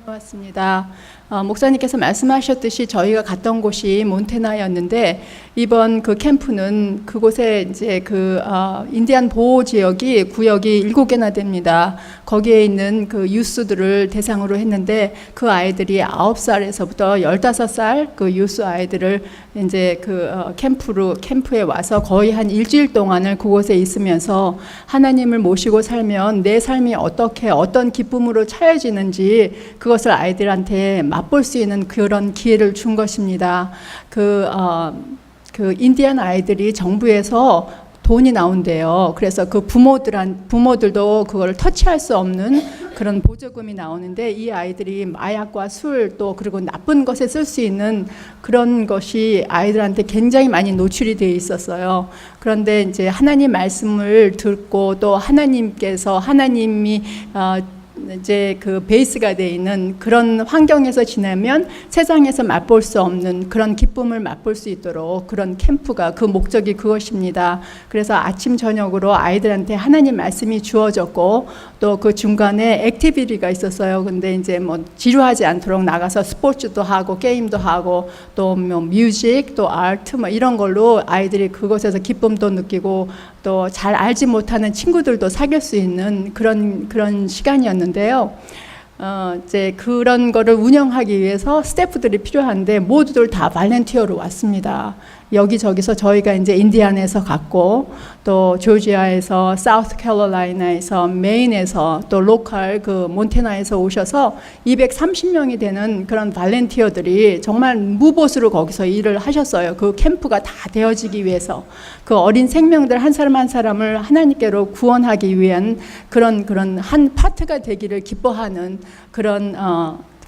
맞습니다. 목사님께서 말씀하셨듯이 저희가 갔던 곳이 몬테나였는데 이번 그 캠프는 그곳에 이제 인디안 보호 지역이 구역이 7개나 됩니다. 거기에 있는 그 유스들을 대상으로 했는데 그 아이들이 9살에서부터 15살 그 유스 아이들을 이제 캠프에 와서 거의 한 일주일 동안을 그곳에 있으면서 하나님을 모시고 살면 내 삶이 어떤 기쁨으로 차여지는지 그것을 아이들한테 맛볼 수 있는 그런 기회를 준 것입니다. 인디안 아이들이 정부에서 돈이 나온대요. 그래서 그 부모들도 그걸 터치할 수 없는 그런 보조금이 나오는데 이 아이들이 마약과 술 또 그리고 나쁜 것에 쓸 수 있는 그런 것이 아이들한테 굉장히 많이 노출이 되어 있었어요. 그런데 이제 하나님 말씀을 듣고 또 하나님이 이제 그 베이스가 되어 있는 그런 환경에서 지내면 세상에서 맛볼 수 없는 그런 기쁨을 맛볼 수 있도록 그런 캠프가 그 목적이 그것입니다. 그래서 아침 저녁으로 아이들한테 하나님 말씀이 주어졌고 또 그 중간에 액티비티가 있었어요. 근데 이제 뭐 지루하지 않도록 나가서 스포츠도 하고 게임도 하고 또 뭐 뮤직 또 아트 뭐 이런 걸로 아이들이 그곳에서 기쁨도 느끼고 또 잘 알지 못하는 친구들도 사귈 수 있는 그런 시간이었는데요. 이제 그런 거를 운영하기 위해서 스태프들이 필요한데 모두들 다 발렌티어로 왔습니다. 여기저기서 저희가 이제 인디안에서 갔고 또 조지아에서 사우스캐롤라이나에서 메인에서 또 로컬 그 몬테나에서 오셔서 230명이 되는 그런 발렌티어들이 정말 무보수로 거기서 일을 하셨어요. 그 캠프가 다 되어지기 위해서 그 어린 생명들 한 사람 한 사람을 하나님께로 구원하기 위한 그런 한 파트가 되기를 기뻐하는 그런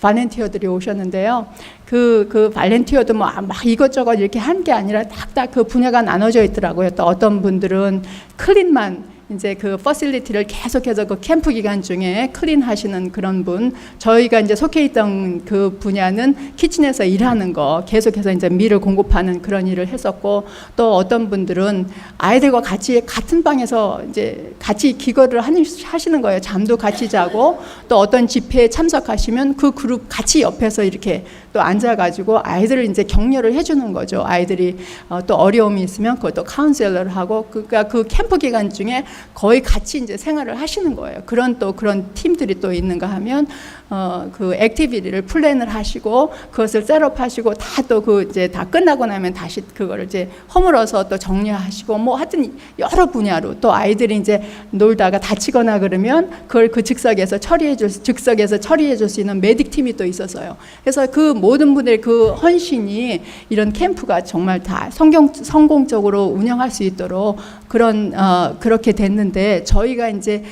발렌티어들이 오셨는데요. 그 발렌티어도 막 이것저것 이렇게 한 게 아니라 딱딱 그 분야가 나눠져 있더라고요. 또 어떤 분들은 클린만 이제 그 퍼실리티를 계속해서 그 캠프 기간 중에 클린 하시는 그런 분, 저희가 이제 속해 있던 그 분야는 키친에서 일하는 거 계속해서 이제 밀을 공급하는 그런 일을 했었고 또 어떤 분들은 아이들과 같이 같은 방에서 이제 같이 기거를 하시는 거예요. 잠도 같이 자고 또 어떤 집회에 참석하시면 그 그룹 같이 옆에서 이렇게 또 앉아가지고 아이들을 이제 격려를 해주는 거죠. 아이들이 또 어려움이 있으면 그것도 카운셀러를 하고 그러니까 그 캠프 기간 중에 거의 같이 이제 생활을 하시는 거예요. 그런 팀들이 또 있는가 하면 그 액티비티를 플랜을 하시고 그것을 셋업하시고 이제 다 끝나고 나면 다시 그거를 이제 허물어서 또 정리하시고 뭐 하여튼 여러 분야로 또 아이들이 이제 놀다가 다치거나 그러면 그걸 그 즉석에서 처리해 줄 수 있는 메딕 팀이 또 있었어요. 그래서 그 모든 분들의 그 헌신이 이런 캠프가 정말 다 성공적으로 운영할 수 있도록 그렇게 됐는데 저희가 이제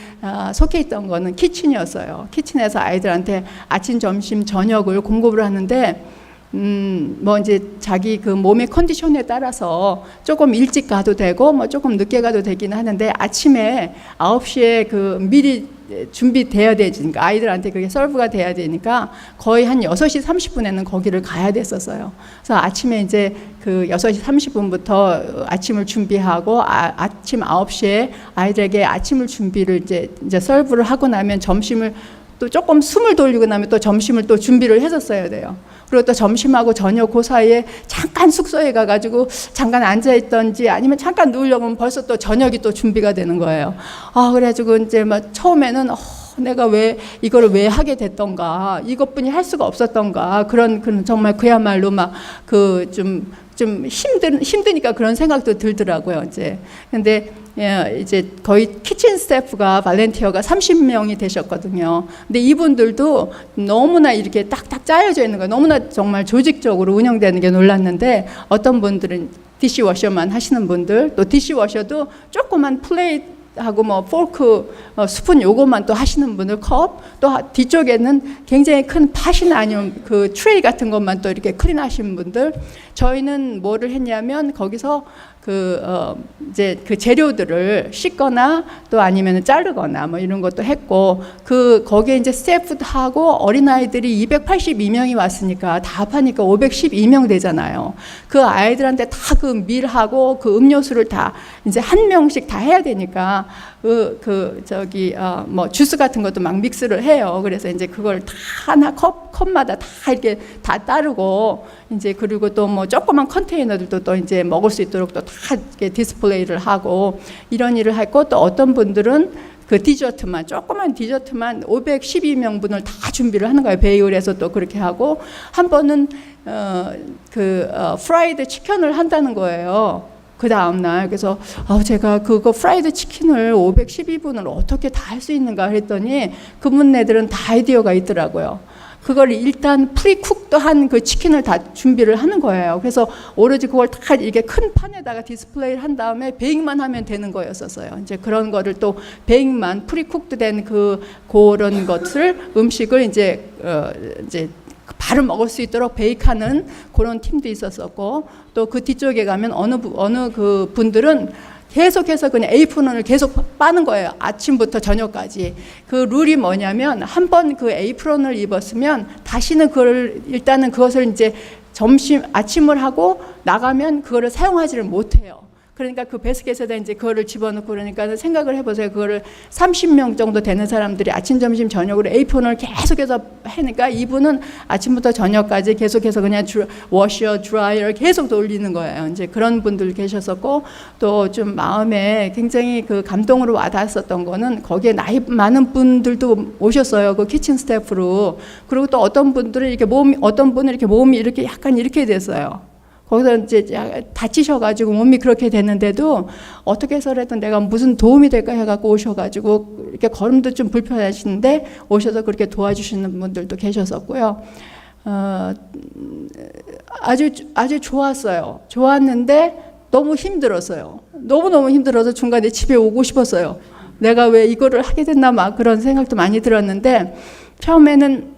속해 있던 거는 키친이었어요. 키친에서 아이들한테 아침, 점심, 저녁을 공급을 하는데 뭐 이제 자기 그 몸의 컨디션에 따라서 조금 일찍 가도 되고 뭐 조금 늦게 가도 되긴 하는데 아침에 9시에 그 미리 준비돼야 되니까 아이들한테 그게 서브가 돼야 되니까 거의 한 6시 30분에는 거기를 가야 됐었어요. 그래서 아침에 이제 그 6시 30분부터 아침을 준비하고 아침 9시에 아이들에게 아침을 준비를 이제 서브를 하고 나면 점심을 또 조금 숨을 돌리고 나면 또 점심을 또 준비를 했었어야 돼요. 그리고 또 점심하고 저녁 그 사이에 잠깐 숙소에 가가지고 잠깐 앉아있던지 아니면 잠깐 누우려고 하면 벌써 또 저녁이 또 준비가 되는 거예요. 그래가지고 이제 막 처음에는 내가 이거를 왜 하게 됐던가, 이것뿐이 할 수가 없었던가, 그런 정말 그야말로 막 좀 힘드니까 그런 생각도 들더라고요, 이제. 근데 이제 거의 키친 스태프가 발렌티어가 30명이 되셨거든요. 근데 이분들도 너무나 이렇게 딱딱 짜여져 있는 거예요. 너무나 정말 조직적으로 운영되는 게 놀랐는데 어떤 분들은 디시워셔만 하시는 분들, 또 디시워셔도 조그만 플레이트하고 뭐 포크, 스푼 요것만 또 하시는 분들, 컵, 또 뒤쪽에는 굉장히 큰 팥이나 아니면 그 트레이 같은 것만 또 이렇게 클린하시는 분들. 저희는 뭐를 했냐면 거기서 이제 그 재료들을 씻거나 또 아니면 자르거나 뭐 이런 것도 했고, 거기에 이제 스태프하고 어린아이들이 282명이 왔으니까 다 합하니까 512명 되잖아요. 그 아이들한테 다 그 밀하고 그 음료수를 다 이제 한 명씩 다 해야 되니까 뭐 주스 같은 것도 막 믹스를 해요. 그래서 이제 그걸 다 하나 컵마다 다 이렇게 다 따르고, 이제 그리고 또 뭐 조그만 컨테이너들도 또 이제 먹을 수 있도록 또 다 이렇게 디스플레이를 하고 이런 일을 했고, 또 어떤 분들은 그 디저트만, 조그만 디저트만 512명분을 다 준비를 하는 거예요. 베이글에서 또 그렇게 하고, 한 번은 프라이드 치킨을 한다는 거예요. 그 다음날. 그래서 제가 그거 프라이드 치킨을 512분을 어떻게 다 할 수 있는가 했더니 그분네들은 다 아이디어가 있더라고요. 그걸 일단 프리쿡도 한 그 치킨을 다 준비를 하는 거예요. 그래서 오로지 그걸 다 이렇게 큰 판에다가 디스플레이를 한 다음에 베이킹만 하면 되는 거였었어요. 이제 그런 거를 또 베이킹만 프리쿡도 된 그런 것을 음식을 이제 바로 먹을 수 있도록 베이크하는 그런 팀도 있었었고, 또 그 뒤쪽에 가면 어느 그 분들은 계속해서 그냥 에이프론을 계속 빠는 거예요. 아침부터 저녁까지. 그 룰이 뭐냐면, 한 번 그 에이프론을 입었으면 다시는 일단은 그것을 이제 아침을 하고 나가면 그거를 사용하지를 못해요. 그러니까 그 베스켓에다 이제 그거를 집어넣고, 그러니까 생각을 해보세요. 그거를 30명 정도 되는 사람들이 아침, 점심, 저녁으로 에이프론을 계속해서 하니까 이분은 아침부터 저녁까지 계속해서 그냥 워셔, 드라이어 계속 돌리는 거예요. 이제 그런 분들 계셨었고, 또 좀 마음에 굉장히 그 감동으로 와닿았었던 거는, 거기에 나이 많은 분들도 오셨어요. 그 키친 스태프로. 그리고 또 어떤 분들은 이렇게 어떤 분은 이렇게 몸이 이렇게 약간 이렇게 됐어요. 거기서 이제 다치셔가지고 몸이 그렇게 됐는데도 어떻게 해서라도 내가 무슨 도움이 될까 해갖고 오셔가지고, 이렇게 걸음도 좀 불편하신데 오셔서 그렇게 도와주시는 분들도 계셨었고요. 아주 좋았어요. 좋았는데 너무 힘들었어요. 너무너무 힘들어서 중간에 집에 오고 싶었어요. 내가 왜 이거를 하게 됐나 막 그런 생각도 많이 들었는데, 처음에는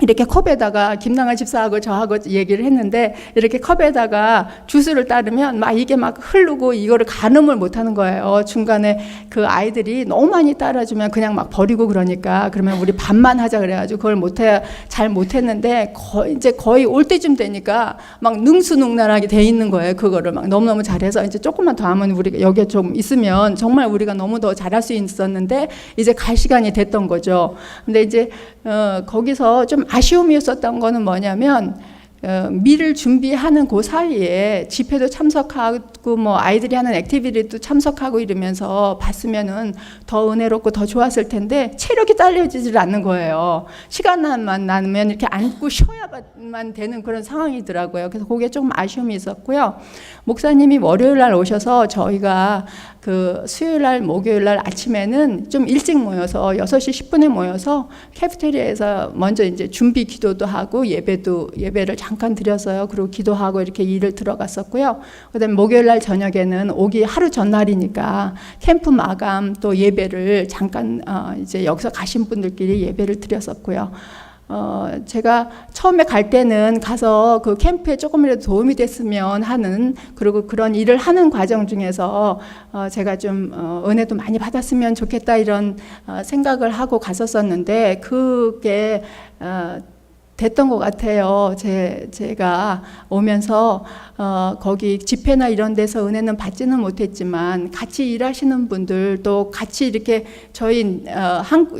이렇게 컵에다가 김남아 집사하고 저하고 얘기를 했는데, 이렇게 컵에다가 주스를 따르면 막 이게 막 흐르고 이거를 가늠을 못 하는 거예요. 중간에 그 아이들이 너무 많이 따라주면 그냥 막 버리고, 그러니까 그러면 우리 반만 하자 그래가지고 그걸 잘 못했는데, 이제 거의 올 때쯤 되니까 막 능수능란하게 돼 있는 거예요. 그거를 막 너무너무 잘해서 이제 조금만 더 하면 우리가 여기에 좀 있으면 정말 우리가 너무 더 잘할 수 있었는데, 이제 갈 시간이 됐던 거죠. 근데 이제 거기서 좀 아쉬움이었었던 거는 뭐냐면, 미를 준비하는 그 사이에 집회도 참석하고 뭐 아이들이 하는 액티비티도 참석하고 이러면서 봤으면은 더 은혜롭고 더 좋았을 텐데, 체력이 딸려지질 않는 거예요. 시간만 나면 이렇게 앉고 쉬어야만 되는 그런 상황이더라고요. 그래서 그게 조금 아쉬움이 있었고요. 목사님이 월요일 날 오셔서 저희가 그 수요일 날, 목요일 날 아침에는 좀 일찍 모여서 6시 10분에 모여서 캐피테리아에서 먼저 이제 준비 기도도 하고 예배를 잠깐 드렸어요. 그리고 기도하고 이렇게 일을 들어갔었고요. 그다음에 목요일 날 저녁에는 오기 하루 전날이니까 캠프 마감 또 예배를 잠깐 이제 여기서 가신 분들끼리 예배를 드렸었고요. 제가 처음에 갈 때는 가서 그 캠프에 조금이라도 도움이 됐으면 하는, 그리고 그런 일을 하는 과정 중에서 제가 좀 은혜도 많이 받았으면 좋겠다 이런 생각을 하고 갔었었는데, 그게 됐던 것 같아요. 제가 오면서 거기 집회나 이런 데서 은혜는 받지는 못했지만, 같이 일하시는 분들, 또 같이 이렇게 저희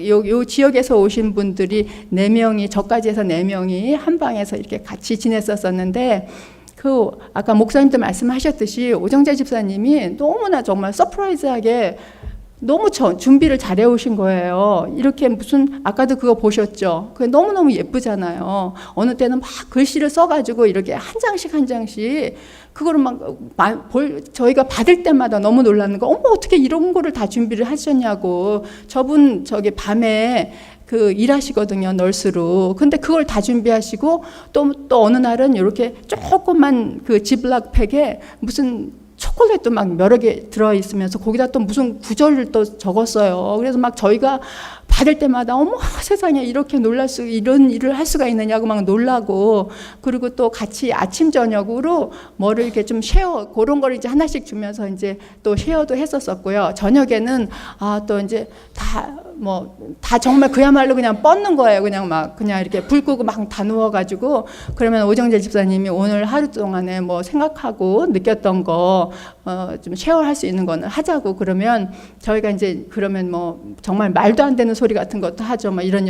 요 지역에서 오신 분들이 4명이, 저까지 해서 4명이 한 방에서 이렇게 같이 지냈었었는데, 아까 목사님도 말씀하셨듯이 오정재 집사님이 너무나 정말 서프라이즈하게 너무 준비를 잘해 오신 거예요. 이렇게 아까도 그거 보셨죠? 그게 너무너무 예쁘잖아요. 어느 때는 막 글씨를 써가지고 이렇게 한 장씩 그거를 저희가 받을 때마다 너무 놀라는 거, 어머 어떻게 이런 거를 다 준비를 하셨냐고. 저분 밤에 일하시거든요, 널스로. 근데 그걸 다 준비하시고, 또 어느 날은 이렇게 조그만 그 지블락팩에 무슨 초콜릿도 막 여러 개 들어있으면서 거기다 또 무슨 구절을 또 적었어요. 그래서 막 저희가 받을 때마다 어머 세상에 이렇게 이런 일을 할 수가 있느냐고 막 놀라고, 그리고 또 같이 아침 저녁으로 뭐를 이렇게 좀 쉐어 그런 걸 이제 하나씩 주면서 이제 또 쉐어도 했었었고요. 저녁에는 또 이제 다 정말 그야말로 그냥 뻗는 거예요. 그냥 이렇게 불 끄고 막 다 누워가지고, 그러면 오정재 집사님이 오늘 하루 동안에 뭐 생각하고 느꼈던 거 좀 쉐어할 수 있는 거는 하자고, 그러면 저희가 이제 그러면 뭐 정말 말도 안 되는 소리 같은 것도 하죠. 뭐 이런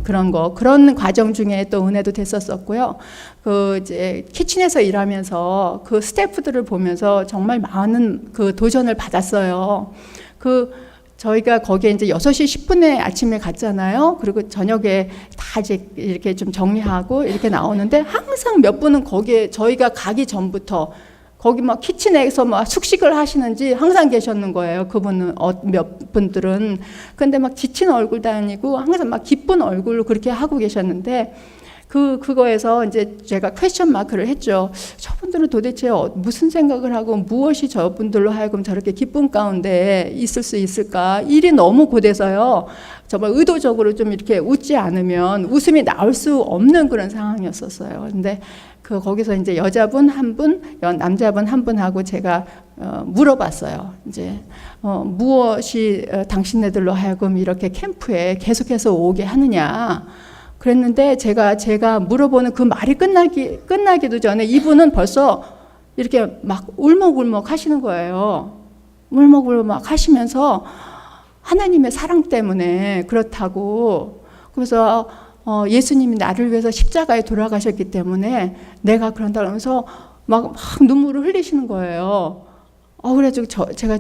그런 과정 중에 또 은혜도 됐었었고요. 그 이제 키친에서 일하면서 그 스태프들을 보면서 정말 많은 그 도전을 받았어요. 저희가 거기에 이제 6시 10분에 아침에 갔잖아요. 그리고 저녁에 다 이제 이렇게 좀 정리하고 이렇게 나오는데, 항상 몇 분은 거기에 저희가 가기 전부터 거기 막 키친에서 막 숙식을 하시는지 항상 계셨는 거예요. 그분은 몇 분들은. 근데 막 지친 얼굴도 아니고 항상 막 기쁜 얼굴로 그렇게 하고 계셨는데, 그거에서 이제 제가 퀘스천 마크를 했죠. 저분들은 도대체 무슨 생각을 하고 무엇이 저분들로 하여금 저렇게 기쁨 가운데 있을 수 있을까? 일이 너무 고돼서요. 정말 의도적으로 좀 이렇게 웃지 않으면 웃음이 나올 수 없는 그런 상황이었었어요. 근데 거기서 이제 여자분 한 분, 남자분 한 분하고 제가 물어봤어요. 이제 무엇이 당신네들로 하여금 이렇게 캠프에 계속해서 오게 하느냐? 그랬는데 제가 물어보는 그 말이 끝나기도 전에 이분은 벌써 이렇게 막 울먹울먹 하시는 거예요. 울먹울먹 하시면서 하나님의 사랑 때문에 그렇다고, 그래서 예수님이 나를 위해서 십자가에 돌아가셨기 때문에 내가 그런다 그러면서 막 눈물을 흘리시는 거예요. 그래가지고 제가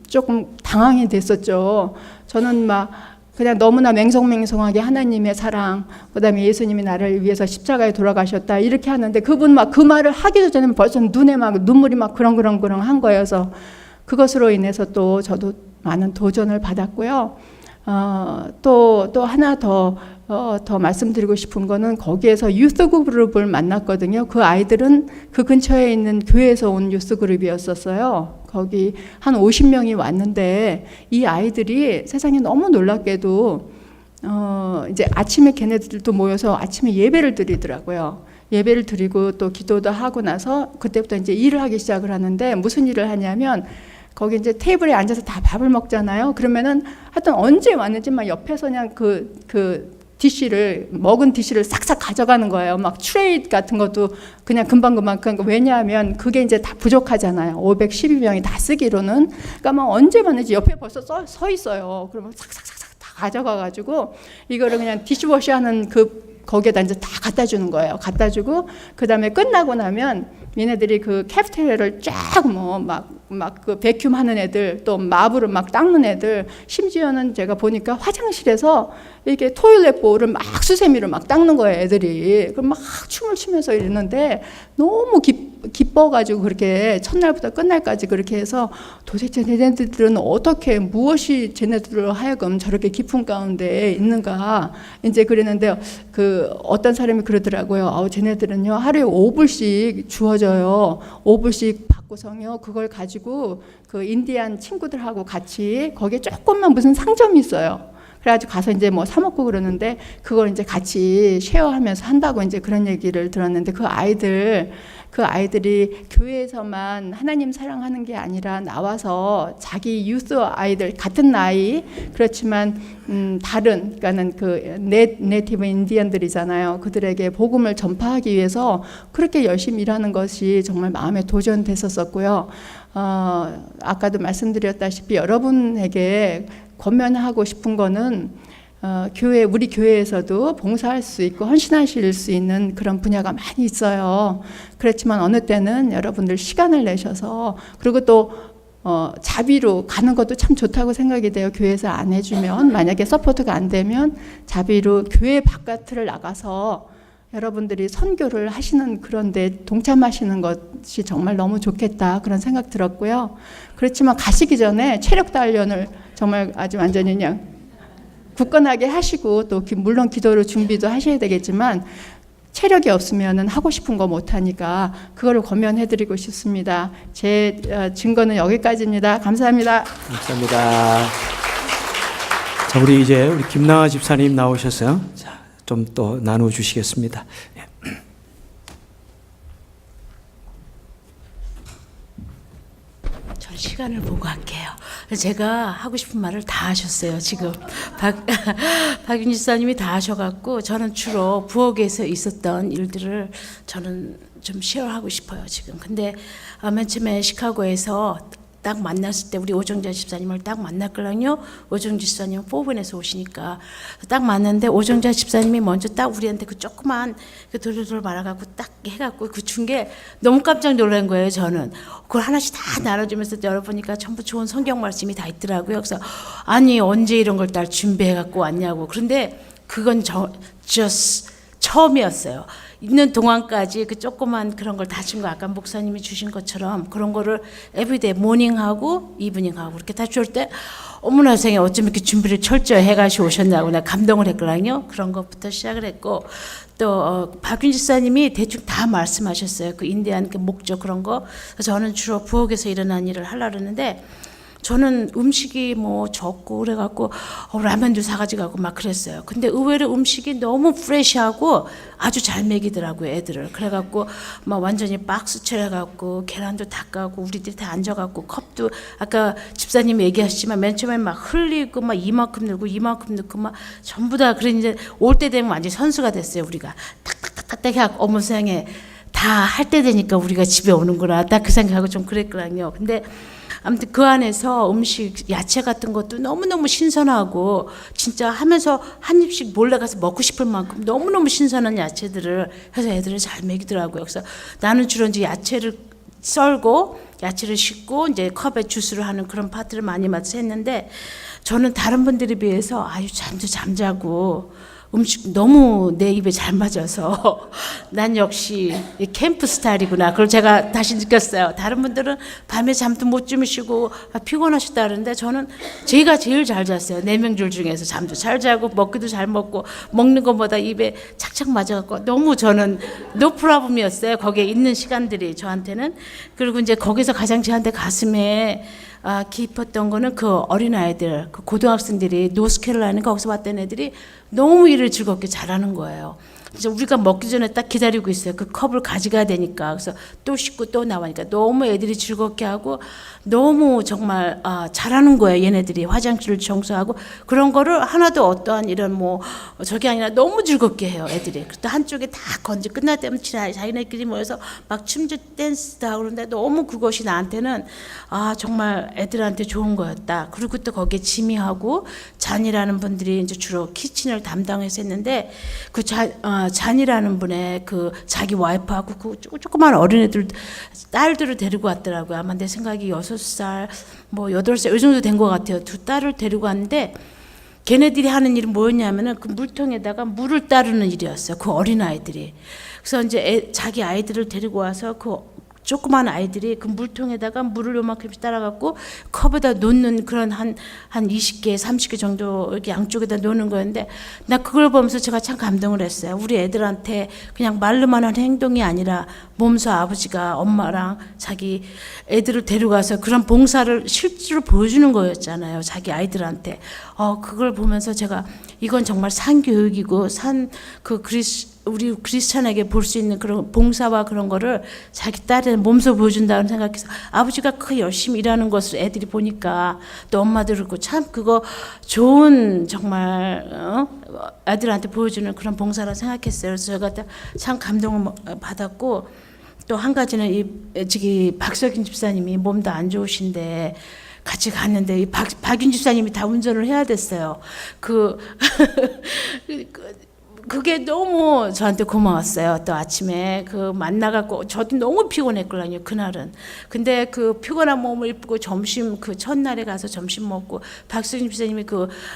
조금 당황이 됐었죠. 저는 막 그냥 너무나 맹성맹성하게 하나님의 사랑, 그다음에 예수님이 나를 위해서 십자가에 돌아가셨다 이렇게 하는데, 그분 막 그 말을 하기도 전에 벌써 눈에 막 눈물이 막 그렁그렁한 거여서, 그것으로 인해서 또 저도 많은 도전을 받았고요. 또 하나 더 말씀드리고 싶은 거는, 거기에서 유스 그룹을 만났거든요. 그 아이들은 그 근처에 있는 교회에서 온 유스 그룹이었었어요. 거기 한 50명이 왔는데, 이 아이들이 세상에 너무 놀랍게도 이제 아침에 걔네들도 모여서 아침에 예배를 드리더라고요. 예배를 드리고 또 기도도 하고 나서 그때부터 이제 일을 하기 시작을 하는데, 무슨 일을 하냐면 거기 이제 테이블에 앉아서 다 밥을 먹잖아요. 그러면은 하여튼 언제 왔는지 막 옆에서 그냥 먹은 디시를 싹싹 가져가는 거예요. 막 트레이 같은 것도 그냥 금방금방. 그러니까 왜냐하면 그게 이제 다 부족하잖아요. 512명이 다 쓰기로는. 그러니까 막 언제 왔는지 옆에 벌써 서 있어요. 그러면 싹싹싹싹 다 가져가가지고 이거를 그냥 디시워시하는 거기에다 이제 다 갖다 주는 거예요. 갖다 주고, 그 다음에 끝나고 나면 얘네들이 그 캐프테리아를 쫙 그 베큐um 하는 애들, 또 마블을 막 닦는 애들, 심지어는 제가 보니까 화장실에서 이렇게 토일렛 볼을 막 수세미로 막 닦는 거예요, 애들이. 그럼 막 춤을 추면서 이러는데 너무 기뻐가지고 그렇게 첫날부터 끝날까지 그렇게 해서, 도대체 쟤네들은 어떻게, 무엇이 쟤네들로 하여금 저렇게 기쁨 가운데 있는가 이제 그랬는데, 어떤 사람이 그러더라고요. 쟤네들은요 하루에 5불씩 주어져요. 5불씩 받고서요 그걸 가지고 그 인디안 친구들하고 같이 거기에 조금만 무슨 상점이 있어요. 그래가지고 가서 이제 뭐 사 먹고 그러는데, 그걸 이제 같이 쉐어하면서 한다고 이제 그런 얘기를 들었는데, 그 아이들이 교회에서만 하나님 사랑하는 게 아니라 나와서 자기 유스 아이들, 같은 나이 그렇지만 다른, 그러니까는 네이티브 인디언들이잖아요. 그들에게 복음을 전파하기 위해서 그렇게 열심히 일하는 것이 정말 마음에 도전됐었고요. 아까도 말씀드렸다시피 여러분에게 권면하고 싶은 거는, 우리 교회에서도 봉사할 수 있고 헌신하실 수 있는 그런 분야가 많이 있어요. 그렇지만 어느 때는 여러분들 시간을 내셔서, 그리고 또 자비로 가는 것도 참 좋다고 생각이 돼요. 교회에서 안 해주면, 만약에 서포트가 안 되면 자비로 교회 바깥을 나가서 여러분들이 선교를 하시는, 그런데 동참하시는 것이 정말 너무 좋겠다, 그런 생각 들었고요. 그렇지만 가시기 전에 체력 단련을 정말 아주 완전히 그냥 굳건하게 하시고, 또 물론 기도로 준비도 하셔야 되겠지만, 체력이 없으면은 하고 싶은 거 못 하니까 그거를 권면해드리고 싶습니다. 제 증거는 여기까지입니다. 감사합니다. 감사합니다. 자, 우리 김나아 집사님 나오셨어요. 자, 좀 또 나눠 주시겠습니다. 전 시간을 보고 할게요. 제가 하고 싶은 말을 다 하셨어요. 지금 박윤지 집사님이 다 하셔갖고 저는 주로 부엌에서 있었던 일들을 저는 좀 쉐어하고 싶어요. 지금. 근데 맨 처음에 시카고에서 딱 만났을 때 우리 오정자 집사님을 딱 만났거든요. 오정자 집사님 포번에서 오시니까 딱 만났는데 오정자 집사님이 먼저 딱 우리한테 그 조그만 그 돌돌돌 말아갖고 딱 해갖고 그 준 게 너무 깜짝 놀란 거예요. 저는 그걸 하나씩 다 나눠주면서 열어보니까 전부 좋은 성경 말씀이 다 있더라고요. 그래서 아니 언제 이런 걸 다 준비해갖고 왔냐고. 그런데 그건 just 처음이었어요. 있는 동안까지 그 조그만 그런 걸 다 준 거 아까 목사님이 주신 것처럼 그런 거를 에브리데이 모닝하고 이브닝하고 이렇게 다 줄 때 어머나 세상에 어쩜 이렇게 준비를 철저히 해가지고 오셨냐고 내가 감동을 했거든요. 그런 것부터 시작을 했고 또 박윤 집사님이 대충 다 말씀하셨어요. 그 인대한 그 목적 그런 거. 그래서 저는 주로 부엌에서 일어난 일을 하려고 했는데 저는 음식이 뭐 적고 그래갖고 라면도 사가지고 가고 막 그랬어요. 근데 의외로 음식이 너무 프레시하고 아주 잘 먹이더라고요, 애들을. 그래갖고 막 완전히 박스 차려갖고 계란도 닦아갖고 우리들이 다 앉아갖고 컵도 아까 집사님 얘기하시지만 맨 처음에 막 흘리고 막 이만큼 넣고 이만큼 넣고 막 전부 다 그래 이제 올 때 되면 완전 선수가 됐어요, 우리가. 탁탁탁탁 해갖고 어머 세상에 다 할 때 되니까 우리가 집에 오는구나. 딱 그 생각하고 좀 그랬거든요. 근데 아무튼 그 안에서 음식, 야채 같은 것도 너무너무 신선하고 진짜 하면서 한 입씩 몰래 가서 먹고 싶을 만큼 너무너무 신선한 야채들을 해서 애들을 잘 먹이더라고요. 그래서 나는 주로 이제 야채를 썰고 야채를 씻고 이제 컵에 주스를 하는 그런 파트를 많이 맡아서 했는데 저는 다른 분들에 비해서 아유 잠도 잠자고 음식 너무 내 입에 잘 맞아서 난 역시 캠프 스타일이구나. 그걸 제가 다시 느꼈어요. 다른 분들은 밤에 잠도 못 주무시고 피곤하셨다 그러는데 저는 제가 제일 잘 잤어요. 4명 줄 중에서 잠도 잘 자고 먹기도 잘 먹고 먹는 것보다 입에 착착 맞아갖고 너무 저는 노 프라블이었어요. 거기에 있는 시간들이 저한테는. 그리고 이제 거기서 가장 저한테 가슴에 깊었던 거는 그 어린아이들, 그 고등학생들이 노스캐롤라이나 거기서 왔던 애들이 너무 일을 즐겁게 잘하는 거예요. 그래서 우리가 먹기 전에 딱 기다리고 있어요. 그 컵을 가져가야 되니까. 그래서 또 씻고 또 나오니까 너무 애들이 즐겁게 하고 너무 정말 잘하는 거예요. 얘네들이 화장실을 청소하고 그런 거를 하나도 어떠한 이런 뭐 저게 아니라 너무 즐겁게 해요. 애들이. 또 한쪽에 다 건지 끝날 때면 자기네끼리 모여서 막 춤도 댄스도 하고 그러는데 너무 그것이 나한테는 정말 애들한테 좋은 거였다. 그리고 또 거기에 지미하고 잔이라는 분들이 이제 주로 키친을 담당해서 했는데 그 잔이라는 분의 그 자기 와이프하고 그 조그만 어린애들 딸들을 데리고 왔더라고요. 아마 내 생각이 6살 뭐 8살 이 정도 된 것 같아요. 2딸을 데리고 왔는데 걔네들이 하는 일은 뭐였냐면은 그 물통에다가 물을 따르는 일이었어요. 그 어린아이들이. 그래서 이제 자기 아이들을 데리고 와서 그 조그만 아이들이 그 물통에다가 물을 요만큼씩 따라갖고 컵에다 놓는 그런 한 20개, 30개 정도 이렇게 양쪽에다 놓는 거였는데 나 그걸 보면서 제가 참 감동을 했어요. 우리 애들한테 그냥 말로만 하는 행동이 아니라 몸소 아버지가 엄마랑 자기 애들을 데려가서 그런 봉사를 실제로 보여주는 거였잖아요. 자기 아이들한테. 그걸 보면서 제가 이건 정말 산교육이고 우리 크리스찬에게 볼 수 있는 그런 봉사와 그런 거를 자기 딸의 몸소 보여준다는 생각해서 아버지가 그 열심히 일하는 것을 애들이 보니까 또 엄마들 그렇고 참 그거 좋은 정말 애들한테 보여주는 그런 봉사라 생각했어요. 그래서 제가 참 감동을 받았고 또 한 가지는 저기 박석인 집사님이 몸도 안 좋으신데 같이 갔는데 이 박윤 집사님이 다 운전을 해야 됐어요. 그게 너무 저한테 고마웠어요. 또 아침에 그 만나갖고 저도 너무 피곤했거든요. 그날은. 근데 그 피곤한 몸을 입고 점심 그 첫날에 가서 점심 먹고 박수진 집사님이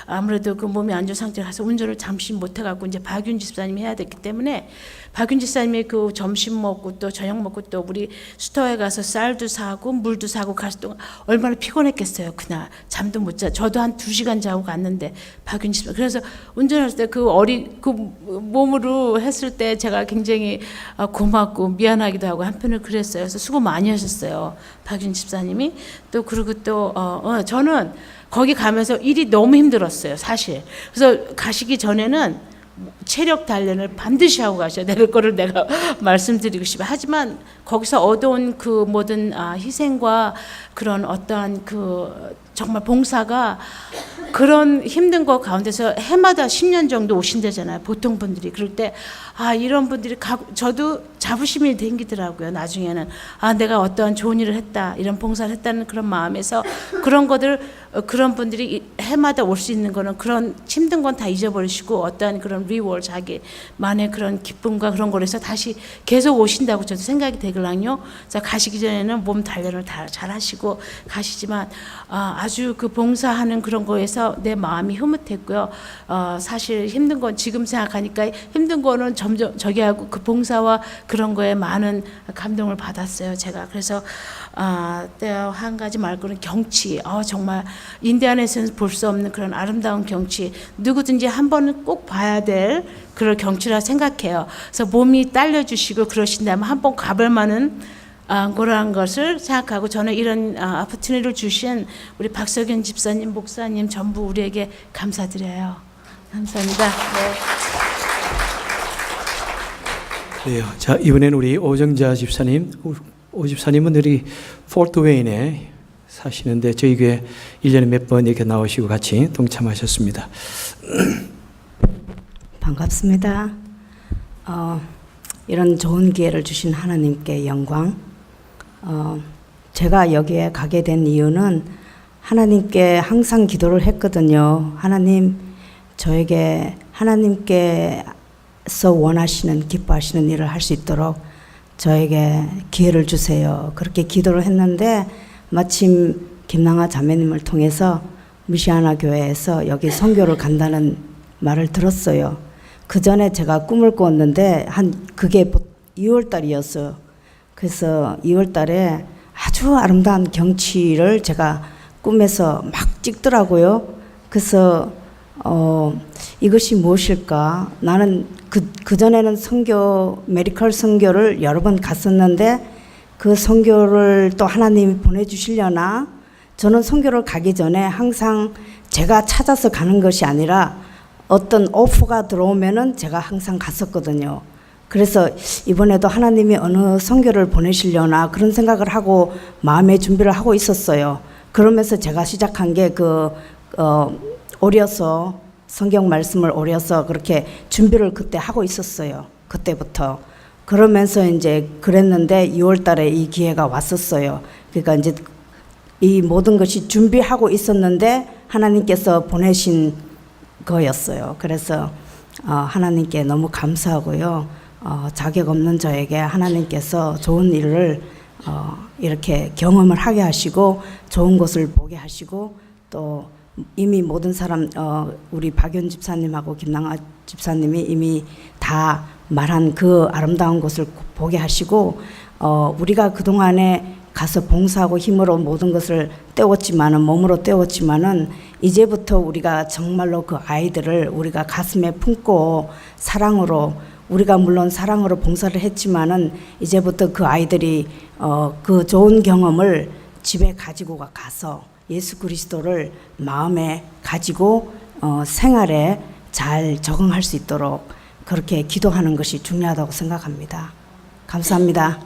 아무래도 그 몸이 안 좋은 상태에 가서 운전을 잠시 못 해갖고 이제 박윤 집사님이 해야 됐기 때문에 박윤 집사님이 그 점심 먹고 또 저녁 먹고 또 우리 스토어에 가서 쌀도 사고 물도 사고 갔을 동안 얼마나 피곤했겠어요. 그날 잠도 못 자. 저도 한 2시간 자고 갔는데 박윤 집사님 그래서 운전할 때 그 몸으로 했을 때 제가 굉장히 고맙고 미안하기도 하고 한편을 그랬어요. 그래서 수고 많이 하셨어요. 박윤 집사님이. 또 그리고 또 저는 거기 가면서 일이 너무 힘들었어요. 사실. 그래서 가시기 전에는 체력 단련을 반드시 하고 가셔야 될 거를 내가 말씀드리고 싶어요. 하지만 거기서 얻어온 그 모든 희생과 그런 어떠한 그 정말 봉사가 그런 힘든 거 가운데서 해마다 10년 정도 오신다잖아요. 보통 분들이. 그럴 때 이런 분들이 저도 자부심이 생기더라고요. 나중에는 내가 어떠한 좋은 일을 했다, 이런 봉사를 했다는 그런 마음에서 그런 것들, 그런 분들이 해마다 올 수 있는 거는 그런 힘든 건 다 잊어버리시고 어떠한 그런 리워드, 자기만의 그런 기쁨과 그런 거에서 다시 계속 오신다고 저도 생각이 되거든요. 그래서 가시기 전에는 몸 단련을 다 잘 하시고 가시지만 아주 그 봉사하는 그런 거에서 내 마음이 흐뭇했고요. 사실 힘든 건 지금 생각하니까 힘든 거는 점점 저기 하고 그 봉사와 그런 거에 많은 감동을 받았어요. 제가 그래서 또 한 가지 말고는 경치. 정말 인디아나에서는 볼 수 없는 그런 아름다운 경치. 누구든지 한 번은 꼭 봐야 될 그런 경치라 생각해요. 그래서 몸이 딸려주시고 그러신다면 한 번 가볼 만한 그러한 것을 생각하고 저는 이런 아포트니를 주신 우리 박석윤 집사님, 목사님 전부 우리에게 감사드려요. 감사합니다. 네, 자 이번에는 우리 오정자 집사님. 오 집사님은 우리 포트 웨인에 사시는데 저희 교회 1년에 몇 번 이렇게 나오시고 같이 동참하셨습니다. 반갑습니다. 이런 좋은 기회를 주신 하나님께 영광. 제가 여기에 가게 된 이유는 하나님께 항상 기도를 했거든요. 하나님, 저에게 하나님께서 원하시는, 기뻐하시는 일을 할 수 있도록 저에게 기회를 주세요. 그렇게 기도를 했는데 마침 김낭아 자매님을 통해서 미시아나 교회에서 여기 선교를 간다는 말을 들었어요. 그 전에 제가 꿈을 꿨는데 그게 2월 달이었어요. 그래서 2월 달에 아주 아름다운 경치를 제가 꿈에서 막 찍더라고요. 그래서 이것이 무엇일까? 나는 그 전에는 메디컬 선교를 여러 번 갔었는데 그 선교를 또 하나님이 보내주시려나? 저는 선교를 가기 전에 항상 제가 찾아서 가는 것이 아니라 어떤 오퍼가 들어오면은 제가 항상 갔었거든요. 그래서 이번에도 하나님이 어느 선교를 보내시려나 그런 생각을 하고 마음의 준비를 하고 있었어요. 그러면서 제가 시작한 게 오려서 성경 말씀을 오려서 그렇게 준비를 그때 하고 있었어요. 그때부터. 그러면서 이제 그랬는데 2월 달에 이 기회가 왔었어요. 그러니까 이제 이 모든 것이 준비하고 있었는데 하나님께서 보내신 거였어요. 그래서 하나님께 너무 감사하고요. 자격 없는 저에게 하나님께서 좋은 일을 이렇게 경험을 하게 하시고 좋은 것을 보게 하시고 또 이미 모든 사람 우리 박윤 집사님하고 김낭아 집사님이 이미 다 말한 그 아름다운 것을 보게 하시고 우리가 그동안에 가서 봉사하고 힘으로 모든 것을 때웠지만은 몸으로 때웠지만은 이제부터 우리가 정말로 그 아이들을 우리가 가슴에 품고 사랑으로 우리가 물론 사랑으로 봉사를 했지만은 이제부터 그 아이들이 그 좋은 경험을 집에 가지고 가서 예수 그리스도를 마음에 가지고 생활에 잘 적응할 수 있도록 그렇게 기도하는 것이 중요하다고 생각합니다. 감사합니다.